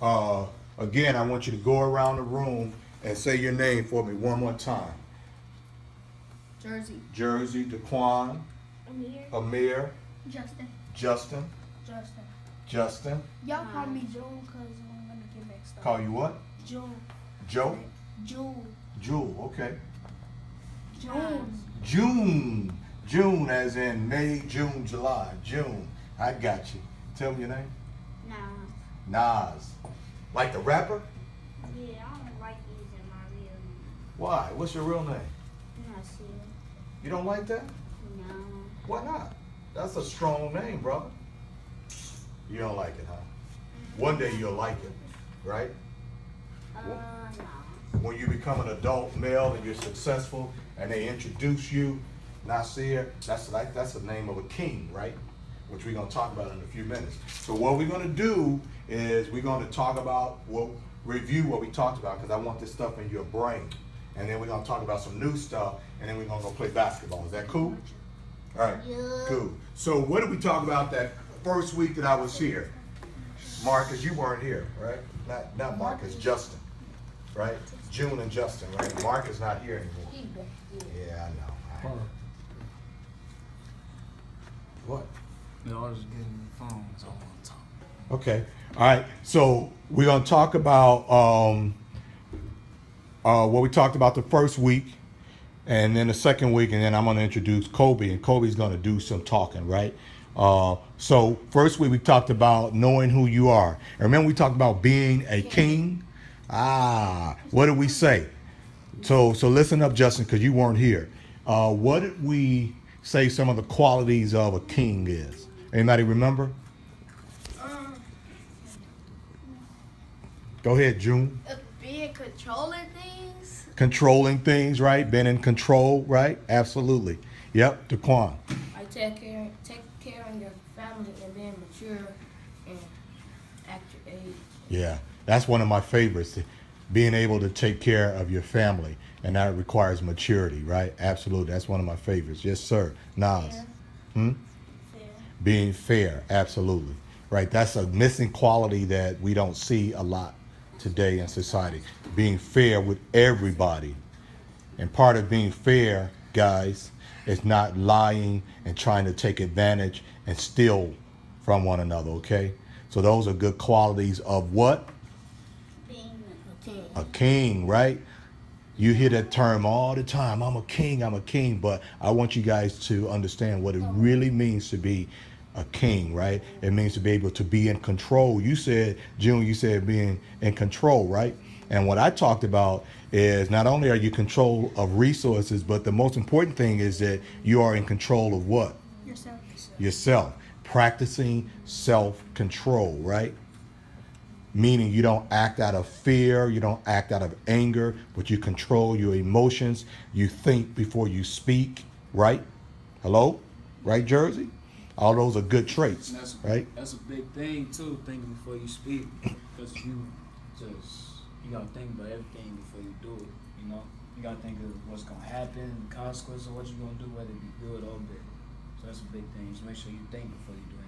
Uh, Again, I want you to go around the room and say your name for me one more time. Jersey. Jersey, Daquan, Amir. Amir, Justin. Justin, Justin. Justin. Y'all call me June because I'm gonna get mixed up. Call you what? June. Joe? June. Jewel, okay. June. June. June as in May, June, July. June. I got you. Tell me your name. Nah. Nas. Like the rapper? Yeah, I don't like using my real name. Why? What's your real name? Nasir. You don't like that? No. Why not? That's a strong name, brother. You don't like it, huh? One day you'll like it, right? No. When you become an adult male and you're successful and they introduce you, Nasir, that's the name of a king, right? Which we're gonna talk about in a few minutes. So what we're gonna do is we're gonna talk about, review what we talked about, because I want this stuff in your brain. And then we're gonna talk about some new stuff, and then we're gonna go play basketball. Is that cool? All right, Yeah. cool. So what did we talk about that first week that I was here? Marcus, you weren't here, right? Not Marcus, Justin, right? June and Justin, right? Mark is not here anymore. Yeah, I know. What? Y'all just getting phones all the time. Okay. All right. So we're gonna talk about what we talked about the first week, and then the second week, and then I'm gonna introduce Kobe, and Kobe's gonna do some talking, right? So first week we talked about knowing who you are. And remember we talked about being a king. What did we say? So listen up, Justin, because you weren't here. What did we say some of the qualities of a king is? Anybody remember? Go ahead, June. Being controlling things. Controlling things, right? Being in control, right? Absolutely. Yep, Daquan. Like take care of your family and being mature and at your age. Yeah, that's one of my favorites. Being able to take care of your family, and that requires maturity, right? Absolutely, that's one of my favorites. Yes, sir. Nas. Fair. Being fair, absolutely. Right, that's a missing quality that we don't see a lot today in society. Being fair with everybody. And part of being fair, guys, is not lying and trying to take advantage and steal from one another, okay? So those are good qualities of what? Being A king. A king, right? You hear that term all the time. I'm a king, but I want you guys to understand what it really means to be a king, right? It means to be able to be in control. You said, June, you said being in control, right? And what I talked about is not only are you control of resources, but the most important thing is that you are in control of what? yourself. Yourself. Practicing self-control, right? Meaning you don't act out of fear, you don't act out of anger, but you control your emotions. You think before you speak, right? Hello? Right, Jersey? All those are good traits, And right? that's a big thing too, thinking before you speak. Because you gotta think about everything before you do it, you know? You gotta think of what's gonna happen, the consequences of what you're gonna do, whether it be good or bad. So that's a big thing. Just make sure you think before you do